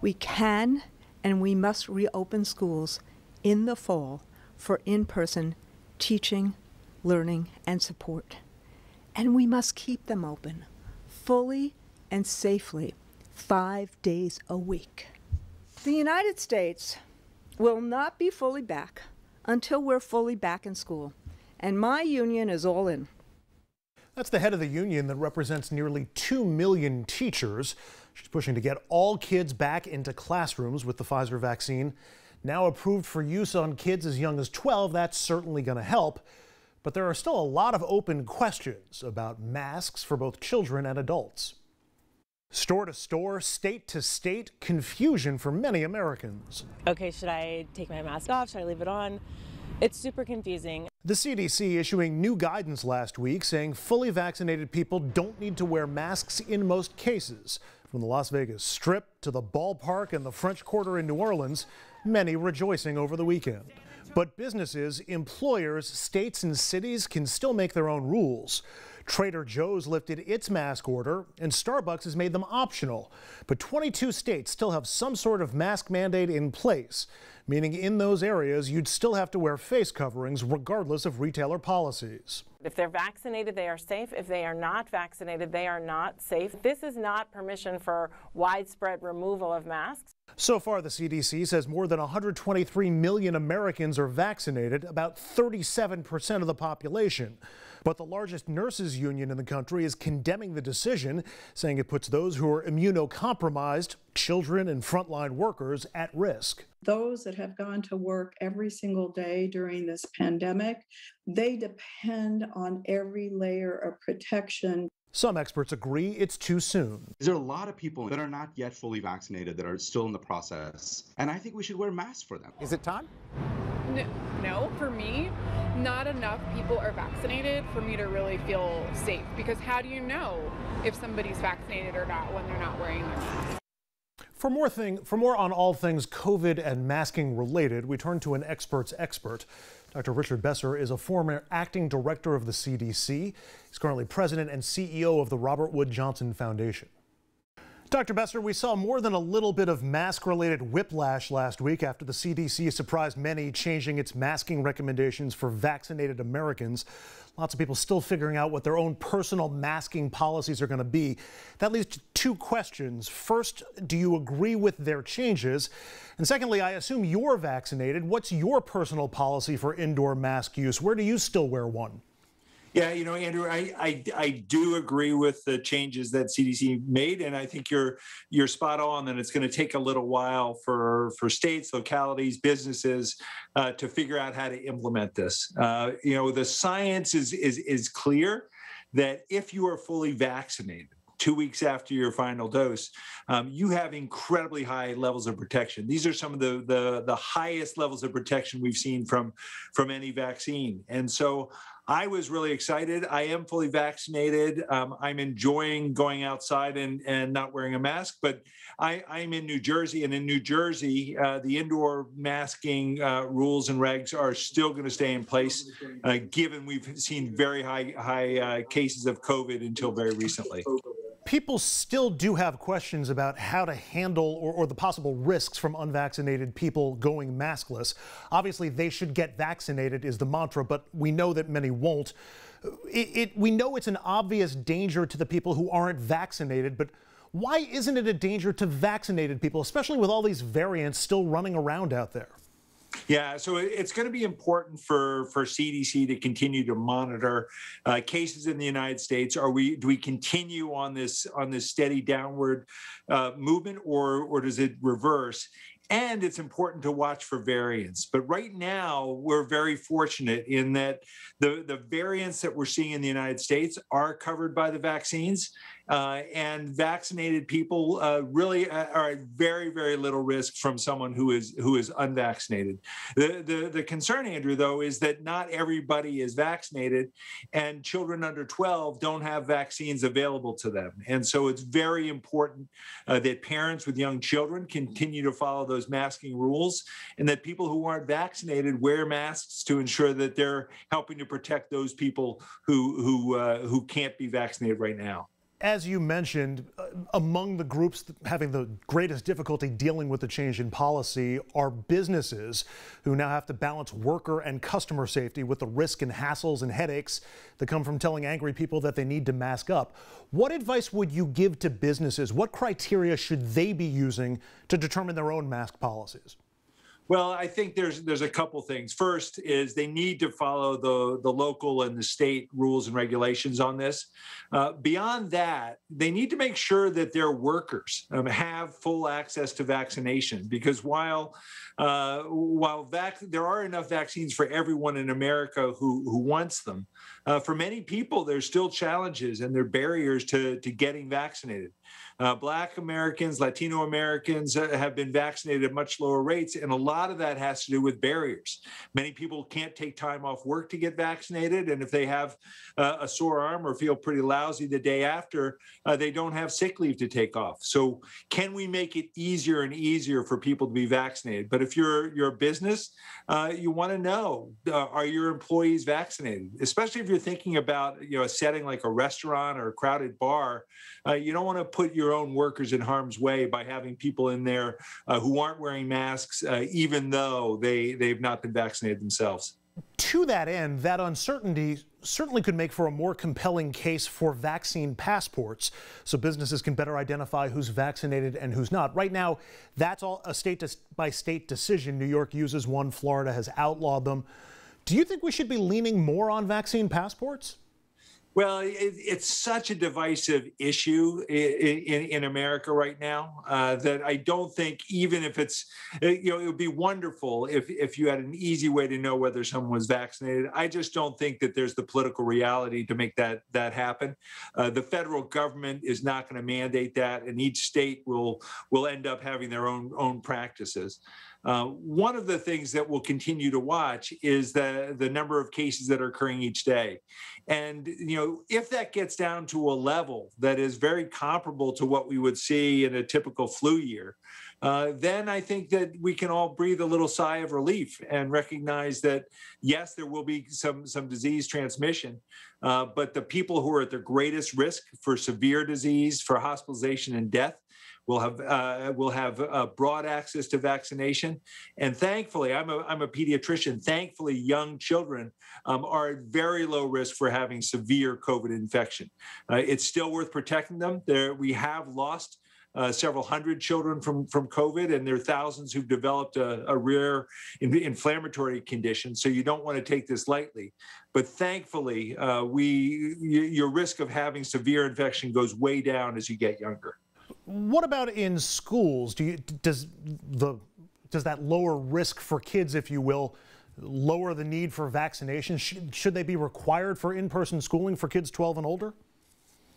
We can and we must reopen schools in the fall for in-person teaching, learning, and support. And we must keep them open fully and safely 5 days a week. The United States will not be fully back until we're fully back in school, and my union is all in. That's the head of the union that represents nearly 2 million teachers. She's pushing to get all kids back into classrooms with the Pfizer vaccine. Now approved for use on kids as young as 12, that's certainly going to help. But there are still a lot of open questions about masks for both children and adults. Store to store, state to state, confusion for many Americans. Okay, should I take my mask off? Should I leave it on? It's super confusing. The CDC issuing new guidance last week saying fully vaccinated people don't need to wear masks in most cases. From the Las Vegas Strip to the ballpark and the French Quarter in New Orleans, many rejoicing over the weekend. But businesses, employers, states and cities can still make their own rules. Trader Joe's lifted its mask order and Starbucks has made them optional. But 22 states still have some sort of mask mandate in place, meaning in those areas you'd still have to wear face coverings regardless of retailer policies. If they're vaccinated, they are safe. If they are not vaccinated, they are not safe. This is not permission for widespread removal of masks. So far, the CDC says more than 123 million Americans are vaccinated, about 37% of the population. But the largest nurses union in the country is condemning the decision, saying it puts those who are immunocompromised, children and frontline workers, at risk. Those that have gone to work every single day during this pandemic, they depend on every layer of protection. Some experts agree it's too soon. There are a lot of people that are not yet fully vaccinated that are still in the process, and I think we should wear masks for them. Is it time? No, for me, not enough people are vaccinated for me to really feel safe, because how do you know if somebody's vaccinated or not when they're not wearing their mask? For more on all things COVID and masking related, we turn to an expert's expert. Dr. Richard Besser is a former acting director of the CDC. He's currently president and CEO of the Robert Wood Johnson Foundation. Dr. Besser, we saw more than a little bit of mask-related whiplash last week after the CDC surprised many, changing its masking recommendations for vaccinated Americans. Lots of people still figuring out what their own personal masking policies are going to be. That leads to two questions. First, do you agree with their changes? And secondly, I assume you're vaccinated. What's your personal policy for indoor mask use? Where do you still wear one? Yeah, you know, Andrew, I do agree with the changes that CDC made, and I think you're spot on that it's going to take a little while for states, localities, businesses to figure out how to implement this. You know, the science is clear that if you are fully vaccinated 2 weeks after your final dose, you have incredibly high levels of protection. These are some of the highest levels of protection we've seen from any vaccine. And so I was really excited. I am fully vaccinated. I'm enjoying going outside and not wearing a mask, but I'm in New Jersey, and in New Jersey, the indoor masking rules and regs are still going to stay in place, given we've seen very high cases of COVID until very recently. People still do have questions about how to handle or the possible risks from unvaccinated people going maskless. Obviously, they should get vaccinated is the mantra, but we know that many won't. We know it's an obvious danger to the people who aren't vaccinated, but why isn't it a danger to vaccinated people, especially with all these variants still running around out there? Yeah, so it's going to be important for CDC to continue to monitor cases in the United States. Do we continue on this steady downward movement, or does it reverse? And it's important to watch for variants. But right now, we're very fortunate in that the variants that we're seeing in the United States are covered by the vaccines. And vaccinated people really are at very, very little risk from someone who is unvaccinated. The concern, Andrew, though, is that not everybody is vaccinated, and children under 12 don't have vaccines available to them. And so it's very important that parents with young children continue to follow those masking rules, and that people who aren't vaccinated wear masks to ensure that they're helping to protect those people who can't be vaccinated right now. as you mentioned, among the groups having the greatest difficulty dealing with the change in policy are businesses who now have to balance worker and customer safety with the risk and hassles and headaches that come from telling angry people that they need to mask up. What advice would you give to businesses? What criteria should they be using to determine their own mask policies? Well, I think there's a couple things. First is they need to follow the local and the state rules and regulations on this. Beyond that, they need to make sure that their workers have full access to vaccination, because while there are enough vaccines for everyone in America who wants them, for many people there's still challenges and there are barriers to getting vaccinated. Black Americans, Latino Americans have been vaccinated at much lower rates, and a lot of that has to do with barriers. Many people can't take time off work to get vaccinated, and if they have a sore arm or feel pretty lousy the day after, they don't have sick leave to take off. So can we make it easier and easier for people to be vaccinated? But if you're a business, you want to know, are your employees vaccinated? Especially if you're thinking about a setting like a restaurant or a crowded bar. You don't want to put your own workers in harm's way by having people in there who aren't wearing masks, even though they've not been vaccinated themselves. To that end, that uncertainty certainly could make for a more compelling case for vaccine passports, so businesses can better identify who's vaccinated and who's not. Right now, that's all a state-by-state decision. New York uses one, Florida has outlawed them. Do you think we should be leaning more on vaccine passports? Well, it's such a divisive issue in America right now that I don't think, even if it's, it would be wonderful if you had an easy way to know whether someone was vaccinated. I just don't think that there's the political reality to make that happen. The federal government is not going to mandate that, and each state will end up having their own practices. One of the things that we'll continue to watch is the number of cases that are occurring each day. And, if that gets down to a level that is very comparable to what we would see in a typical flu year, then I think that we can all breathe a little sigh of relief and recognize that, yes, there will be some disease transmission, but the people who are at the greatest risk for severe disease, for hospitalization and death, will have broad access to vaccination. And thankfully, I'm a pediatrician. Thankfully, young children are at very low risk for having severe COVID infection. It's still worth protecting them. We have lost several hundred children from COVID, and there are thousands who've developed a rare inflammatory condition. So you don't want to take this lightly. But thankfully, your risk of having severe infection goes way down as you get younger. What about in schools? Does that lower risk for kids, if you will, lower the need for vaccination? Should they be required for in-person schooling for kids 12 and older?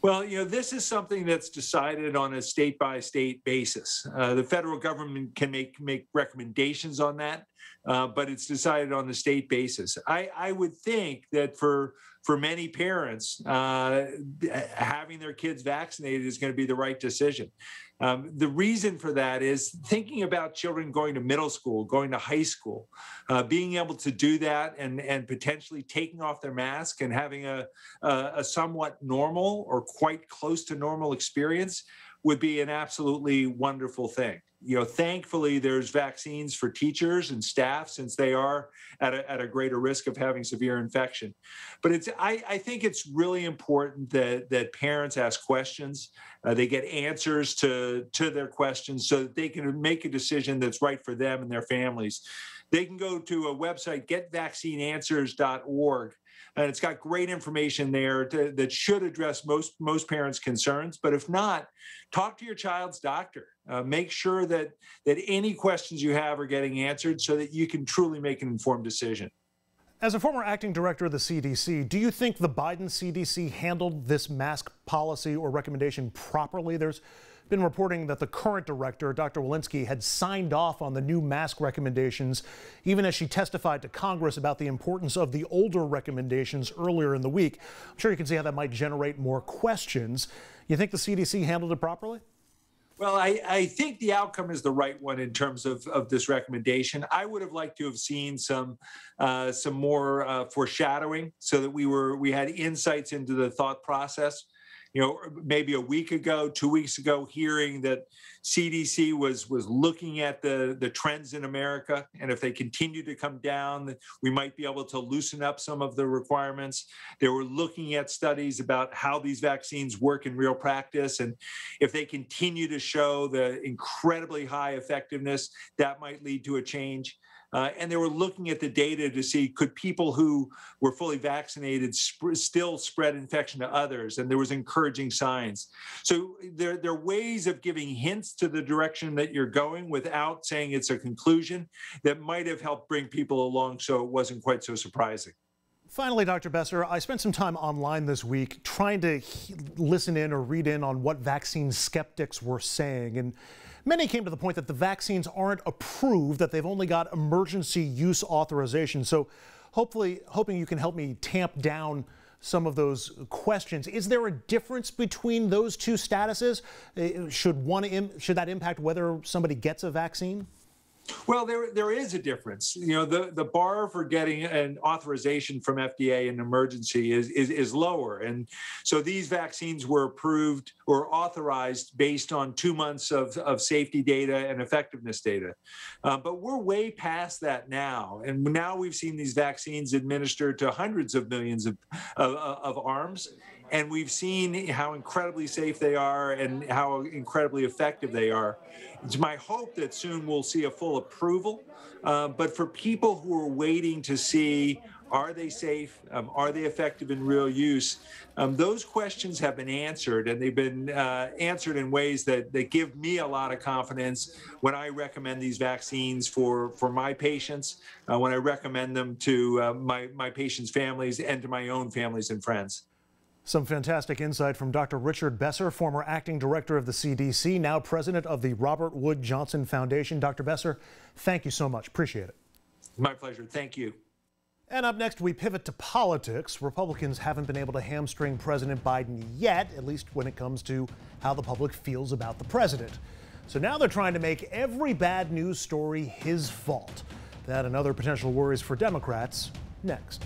Well, this is something that's decided on a state-by-state basis. The federal government can make recommendations on that, but it's decided on the state basis. I would think that for many parents, having their kids vaccinated is going to be the right decision. The reason for that is thinking about children going to middle school, going to high school, being able to do that and potentially taking off their mask and having a somewhat normal or quite close to normal experience would be an absolutely wonderful thing. Thankfully, there's vaccines for teachers and staff, since they are at a greater risk of having severe infection. But I think it's really important that parents ask questions. They get answers to their questions so that they can make a decision that's right for them and their families. They can go to a website, getvaccineanswers.org. And it's got great information there that should address most parents' concerns. But if not, talk to your child's doctor. Make sure that any questions you have are getting answered so that you can truly make an informed decision. As a former acting director of the CDC, do you think the Biden CDC handled this mask policy or recommendation properly? There's been reporting that the current director, Dr. Walensky, had signed off on the new mask recommendations, even as she testified to Congress about the importance of the older recommendations earlier in the week. I'm sure you can see how that might generate more questions. You think the CDC handled it properly? Well, I think the outcome is the right one in terms of this recommendation. I would have liked to have seen some more foreshadowing so that we had insights into the thought process. maybe a week ago, 2 weeks ago, hearing that CDC was looking at the trends in America, and if they continue to come down, we might be able to loosen up some of the requirements. They were looking at studies about how these vaccines work in real practice, and if they continue to show the incredibly high effectiveness, that might lead to a change. And they were looking at the data to see, could people who were fully vaccinated still spread infection to others? And there was encouraging signs. So there are ways of giving hints to the direction that you're going without saying it's a conclusion that might have helped bring people along so it wasn't quite so surprising. Finally, Dr. Besser, I spent some time online this week trying to listen in or read in on what vaccine skeptics were saying. And many came to the point that the vaccines aren't approved, that they've only got emergency use authorization. So hoping you can help me tamp down some of those questions. Is there a difference between those two statuses? Should that impact whether somebody gets a vaccine? Well, there is a difference. The bar for getting an authorization from FDA in emergency is lower. And so these vaccines were approved or authorized based on 2 months of safety data and effectiveness data. But we're way past that now. And now we've seen these vaccines administered to hundreds of millions of arms. And we've seen how incredibly safe they are and how incredibly effective they are. It's my hope that soon we'll see a full approval. But for people who are waiting to see, are they safe? Are they effective in real use? Those questions have been answered, and they've been answered in ways that give me a lot of confidence when I recommend these vaccines for my patients, when I recommend them to my patients' families and to my own families and friends. Some fantastic insight from Dr. Richard Besser, former acting director of the CDC, now president of the Robert Wood Johnson Foundation. Dr. Besser, thank you so much. Appreciate it. My pleasure. Thank you. And up next, we pivot to politics. Republicans haven't been able to hamstring President Biden yet, at least when it comes to how the public feels about the president. So now they're trying to make every bad news story his fault. That and other potential worries for Democrats next.